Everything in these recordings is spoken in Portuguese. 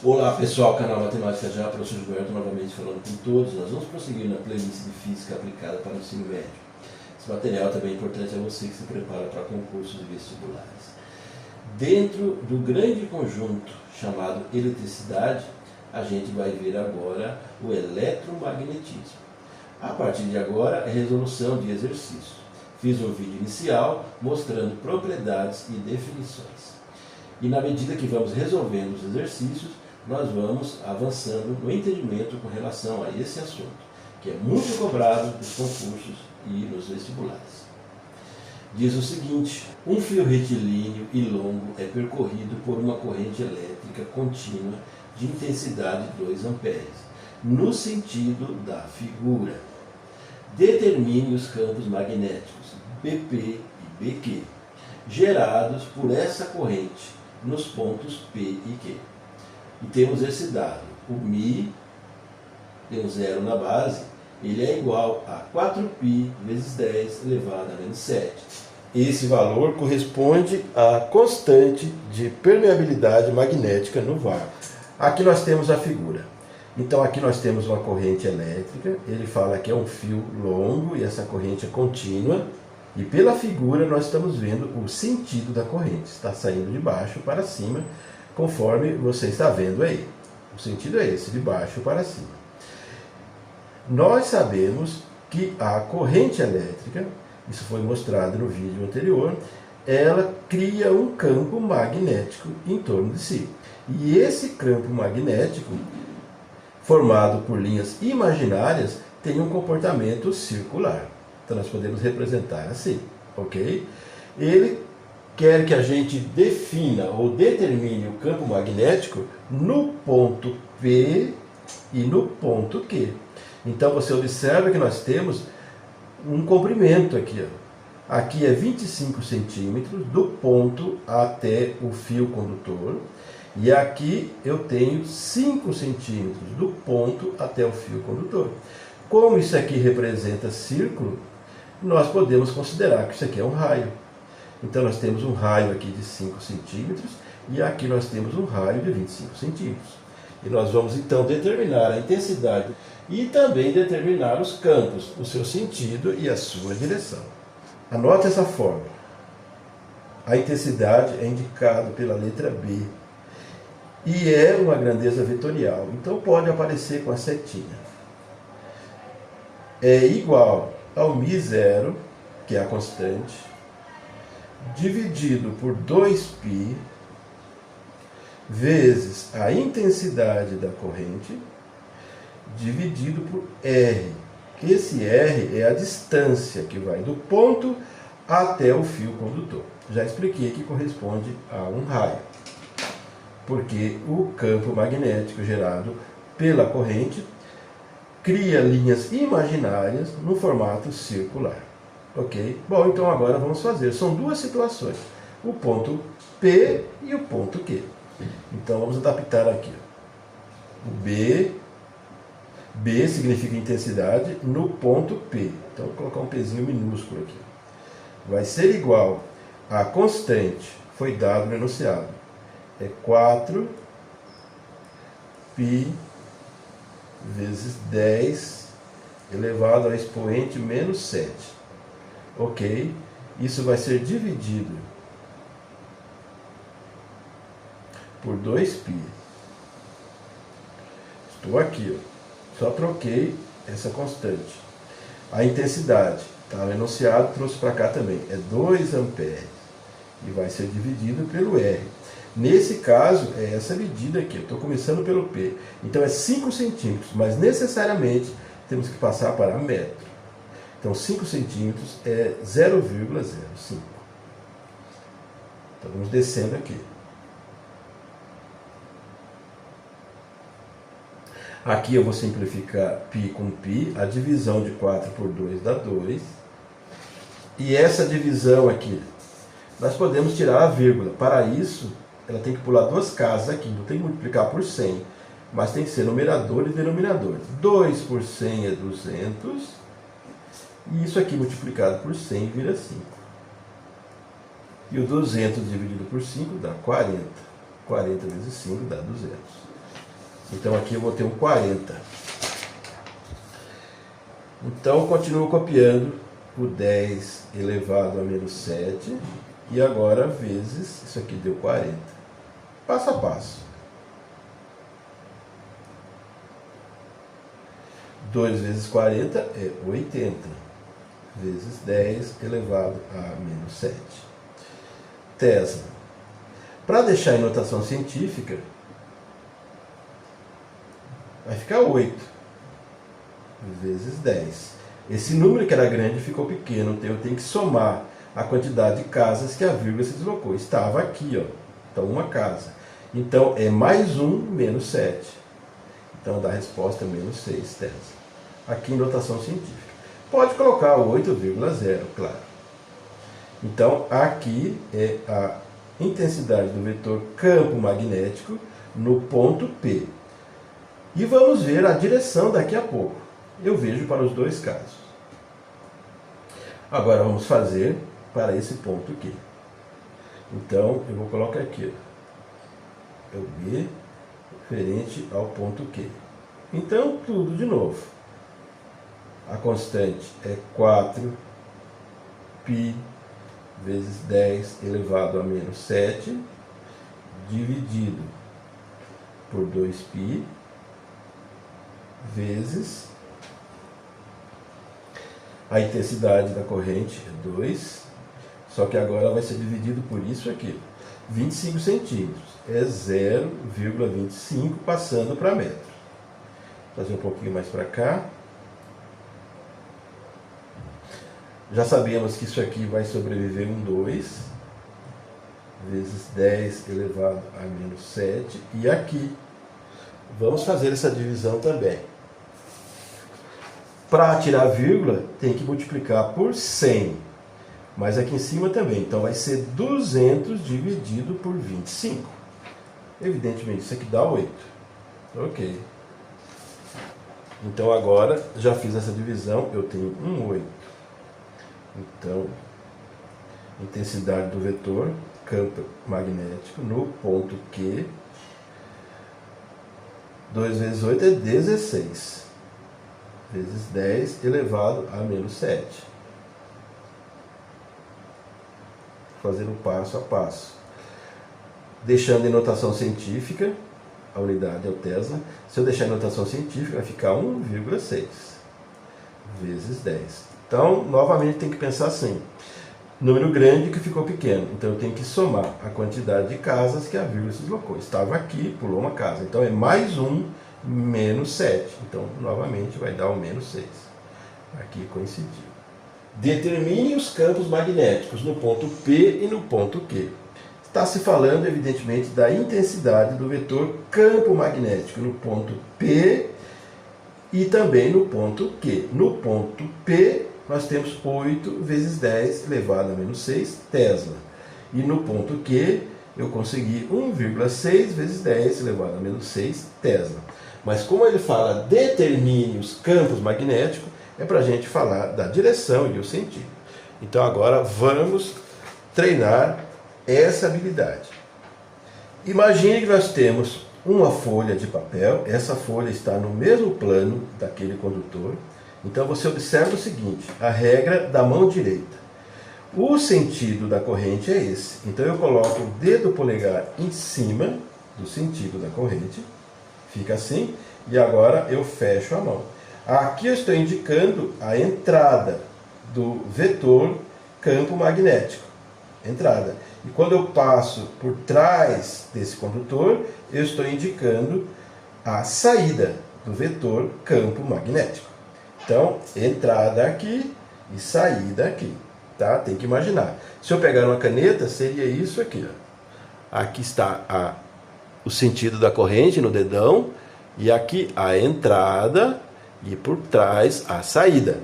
Olá pessoal, canal Matemática Já, professor Gilberto novamente falando com todos. Nós vamos prosseguir na playlist de Física aplicada para o ensino médio. Esse material também é importante a você que se prepara para concursos e vestibulares. Dentro do grande conjunto chamado eletricidade, a gente vai ver agora o eletromagnetismo. A partir de agora é resolução de exercícios. Fiz um vídeo inicial mostrando propriedades e definições. E na medida que vamos resolvendo os exercícios, nós vamos avançando no entendimento com relação a esse assunto, que é muito cobrado nos concursos e nos vestibulares. Diz o seguinte: um fio retilíneo e longo é percorrido por uma corrente elétrica contínua de intensidade 2 amperes, no sentido da figura. Determine os campos magnéticos BP e BQ, gerados por essa corrente nos pontos P e Q. E temos esse dado, o μ, tem um zero na base, ele é igual a 4π vezes 10 elevado a menos 7. Esse valor corresponde à constante de permeabilidade magnética no vácuo. Aqui nós temos a figura. Então aqui nós temos uma corrente elétrica, ele fala que é um fio longo e essa corrente é contínua. E pela figura nós estamos vendo o sentido da corrente, está saindo de baixo para cima, conforme você está vendo aí. O sentido é esse, de baixo para cima. Nós sabemos que a corrente elétrica, isso foi mostrado no vídeo anterior, ela cria um campo magnético em torno de si. E esse campo magnético, formado por linhas imaginárias, tem um comportamento circular. Então nós podemos representar assim, ok? Ele quer que a gente defina ou determine o campo magnético no ponto P e no ponto Q. Então você observa que nós temos um comprimento aqui. Ó. Aqui é 25 centímetros do ponto até o fio condutor. E aqui eu tenho 5 centímetros do ponto até o fio condutor. Como isso aqui representa círculo, nós podemos considerar que isso aqui é um raio. Então nós temos um raio aqui de 5 centímetros e aqui nós temos um raio de 25 centímetros. E nós vamos então determinar a intensidade e também determinar os campos, o seu sentido e a sua direção. Anote essa fórmula. A intensidade é indicada pela letra B e é uma grandeza vetorial, então pode aparecer com a setinha. É igual ao μ0, que é a constante, dividido por 2π, vezes a intensidade da corrente, dividido por R. Esse R é a distância que vai do ponto até o fio condutor. Já expliquei que corresponde a um raio, porque o campo magnético gerado pela corrente cria linhas imaginárias no formato circular. Ok? Bom, então agora vamos fazer. São duas situações. O ponto P e o ponto Q. Então vamos adaptar aqui. O B. B significa intensidade no ponto P. Então vou colocar um Pzinho minúsculo aqui. Vai ser igual a constante, foi dado no enunciado. É 4π vezes 10 elevado ao expoente menos 7. Ok? Isso vai ser dividido por 2π. Estou aqui, ó. Só troquei essa constante. A intensidade, tá no enunciado, trouxe para cá também. É 2 amperes. E vai ser dividido pelo R. Nesse caso, é essa medida aqui. Eu estou começando pelo P. Então é 5 centímetros, mas necessariamente temos que passar para metro. Então 5 centímetros é 0,05. Então vamos descendo aqui. Aqui eu vou simplificar π com π. A divisão de 4 por 2 dá 2. E essa divisão aqui, nós podemos tirar a vírgula. Para isso, ela tem que pular duas casas aqui, não tem que multiplicar por 100, mas tem que ser numerador e denominador. 2 por 100 é 200, e isso aqui multiplicado por 100 vira 5. E o 200 dividido por 5 dá 40. 40 vezes 5 dá 200. Então aqui eu vou ter um 40. Então continuo copiando o 10 elevado a menos 7. E agora vezes, isso aqui deu 40. Passo a passo. 2 vezes 40 é 80. Vezes 10 elevado a menos 7. Tesla. Para deixar em notação científica, vai ficar 8 vezes 10. Esse número que era grande ficou pequeno, então eu tenho que somar a quantidade de casas que a vírgula se deslocou. Estava aqui, ó. Então, uma casa. Então, é mais 1 menos 7. Então, dá a resposta menos 6, Tesla. Aqui em notação científica. Pode colocar o 8,0, claro. Então, aqui é a intensidade do vetor campo magnético no ponto P. E vamos ver a direção daqui a pouco. Eu vejo para os dois casos. Agora vamos fazer para esse ponto aqui. Então, eu vou colocar aqui. É o B referente ao ponto Q. Então, tudo de novo. A constante é 4π vezes 10 elevado a menos 7, dividido por 2π, vezes a intensidade da corrente é 2, só que agora vai ser dividido por isso aqui, 25 centímetros, é 0,25 passando para metro. Vou fazer um pouquinho mais para cá. Já sabemos que isso aqui vai sobreviver um 2, vezes 10 elevado a menos 7, e aqui vamos fazer essa divisão também. Para tirar a vírgula, tem que multiplicar por 100, mas aqui em cima também, então vai ser 200 dividido por 25. Evidentemente, isso aqui dá 8. Ok. Então agora, já fiz essa divisão, eu tenho um 8. Então, intensidade do vetor, campo magnético, no ponto Q, 2 vezes 8 é 16, vezes 10 elevado a menos 7. Fazendo passo a passo. Deixando em notação científica, a unidade é o Tesla. Se eu deixar em notação científica, vai ficar 1,6 vezes 10. Então, novamente, tem que pensar assim. Número grande que ficou pequeno. Então, eu tenho que somar a quantidade de casas que a vírgula se deslocou. Estava aqui, pulou uma casa. Então, é mais 1 menos 7. Então, novamente, vai dar o menos 6. Aqui coincidiu. Determine os campos magnéticos no ponto P e no ponto Q. Está se falando, evidentemente, da intensidade do vetor campo magnético no ponto P e também no ponto Q. No ponto P, nós temos 8 vezes 10 elevado a menos 6 Tesla. E no ponto Q, eu consegui 1,6 vezes 10 elevado a menos 6 Tesla. Mas como ele fala determine os campos magnéticos, é para a gente falar da direção e o sentido. Então agora vamos treinar essa habilidade. Imagine que nós temos uma folha de papel, essa folha está no mesmo plano daquele condutor. Então você observa o seguinte, a regra da mão direita. O sentido da corrente é esse. Então eu coloco o dedo polegar em cima do sentido da corrente, fica assim, e agora eu fecho a mão. Aqui eu estou indicando a entrada do vetor campo magnético. Entrada. E quando eu passo por trás desse condutor, eu estou indicando a saída do vetor campo magnético. Então, entrada aqui e saída aqui. Tá? Tem que imaginar. Se eu pegar uma caneta, seria isso aqui. Ó. Aqui está o sentido da corrente no dedão, e aqui a entrada e por trás a saída.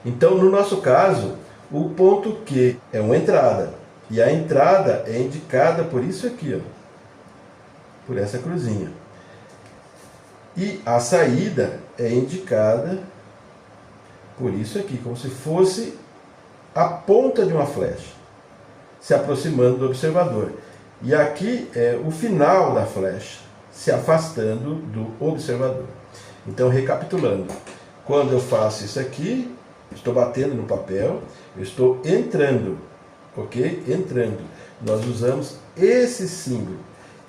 Então, no nosso caso, o ponto Q é uma entrada. E a entrada é indicada por isso aqui, ó, por essa cruzinha. E a saída é indicada por isso aqui, como se fosse a ponta de uma flecha, se aproximando do observador. E aqui é o final da flecha, se afastando do observador. Então, recapitulando, quando eu faço isso aqui, estou batendo no papel, eu estou entrando, ok? Entrando. Nós usamos esse símbolo.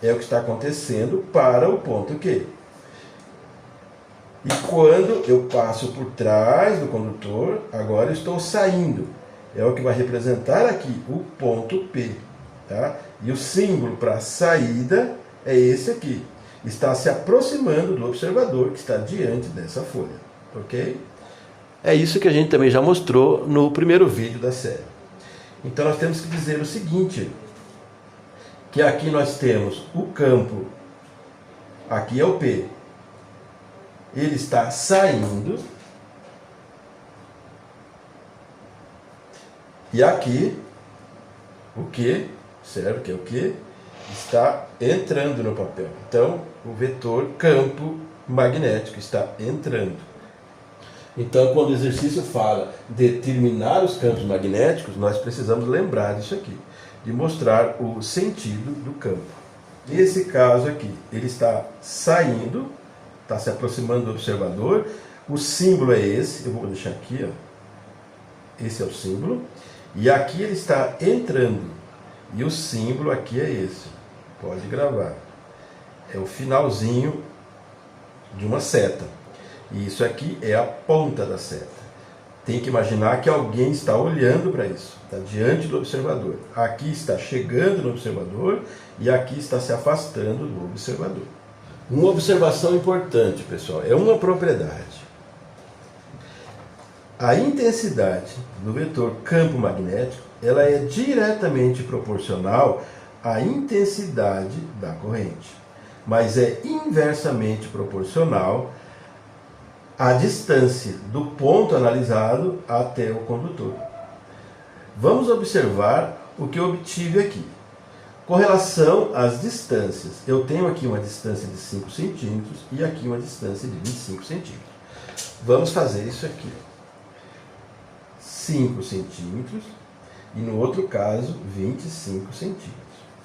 É o que está acontecendo para o ponto Q. E quando eu passo por trás do condutor, agora eu estou saindo. É o que vai representar aqui o ponto P. Tá? E o símbolo para saída é esse aqui. Está se aproximando do observador que está diante dessa folha. Ok? É isso que a gente também já mostrou no primeiro vídeo da série. Então nós temos que dizer o seguinte, que aqui nós temos o campo, aqui é o P. Ele está saindo. E aqui, o Q, certo? Que é o Q, está entrando no papel. Então, o vetor campo magnético está entrando. Então, quando o exercício fala de determinar os campos magnéticos, nós precisamos lembrar disso aqui, de mostrar o sentido do campo. Nesse caso aqui, ele está saindo, está se aproximando do observador, o símbolo é esse, eu vou deixar aqui, ó. Esse é o símbolo, e aqui ele está entrando, e o símbolo aqui é esse, pode gravar, é o finalzinho de uma seta, e isso aqui é a ponta da seta. Tem que imaginar que alguém está olhando para isso, está diante do observador, aqui está chegando no observador, e aqui está se afastando do observador. Uma observação importante, pessoal, é uma propriedade. A intensidade do vetor campo magnético, ela é diretamente proporcional à intensidade da corrente, mas é inversamente proporcional à distância do ponto analisado até o condutor. Vamos observar o que eu obtive aqui. Com relação às distâncias, eu tenho aqui uma distância de 5 centímetros e aqui uma distância de 25 centímetros. Vamos fazer isso aqui. 5 centímetros e no outro caso 25 centímetros.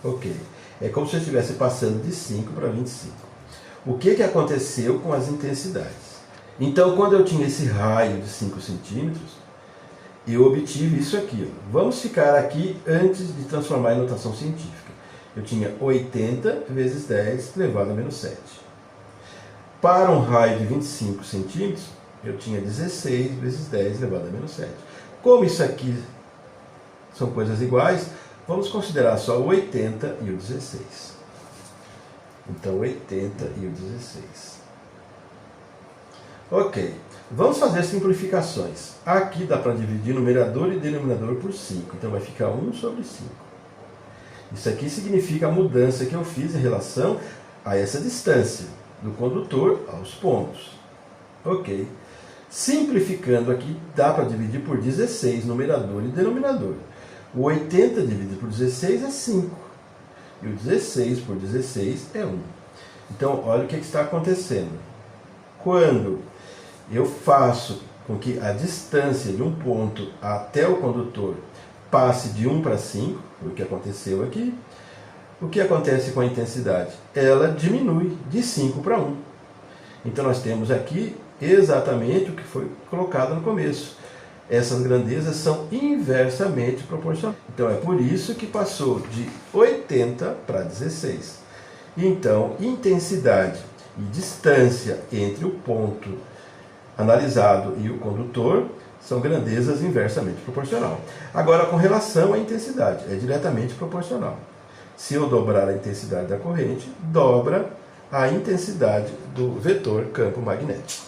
Ok. É como se eu estivesse passando de 5 para 25. O que aconteceu com as intensidades? Então, quando eu tinha esse raio de 5 centímetros, eu obtive isso aqui. Vamos ficar aqui antes de transformar em notação científica. Eu tinha 80 vezes 10 elevado a menos 7. Para um raio de 25 centímetros, eu tinha 16 vezes 10 elevado a menos 7. Como isso aqui são coisas iguais, vamos considerar só o 80 e o 16. Então, 80 e o 16. Ok. Vamos fazer simplificações. Aqui dá para dividir numerador e denominador por 5. Então, vai ficar 1 sobre 5. Isso aqui significa a mudança que eu fiz em relação a essa distância do condutor aos pontos. Ok. Simplificando aqui, dá para dividir por 16, numerador e denominador. O 80 dividido por 16 é 5. E o 16 por 16 é 1. Então, olha o que está acontecendo. Quando eu faço com que a distância de um ponto até o condutor passe de 1 para 5, o que aconteceu aqui, o que acontece com a intensidade? Ela diminui de 5 para 1. Então nós temos aqui exatamente o que foi colocado no começo. Essas grandezas são inversamente proporcionais. Então é por isso que passou de 80 para 16. Então, intensidade e distância entre o ponto analisado e o condutor são grandezas inversamente proporcional. Agora, com relação à intensidade, é diretamente proporcional. Se eu dobrar a intensidade da corrente, dobra a intensidade do vetor campo magnético.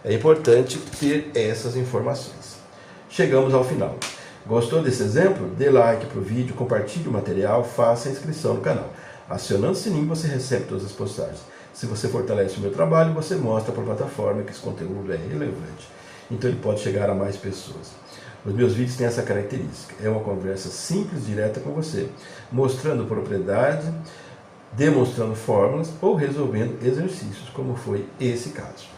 É importante ter essas informações. Chegamos ao final. Gostou desse exemplo? Dê like para o vídeo, compartilhe o material, faça a inscrição no canal. Acionando o sininho você recebe todas as postagens. Se você fortalece o meu trabalho, você mostra para a plataforma que esse conteúdo é relevante. Então ele pode chegar a mais pessoas. Os meus vídeos têm essa característica. É uma conversa simples, direta com você, mostrando propriedade, demonstrando fórmulas ou resolvendo exercícios, como foi esse caso.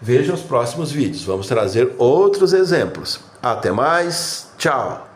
Veja os próximos vídeos. Vamos trazer outros exemplos. Até mais. Tchau.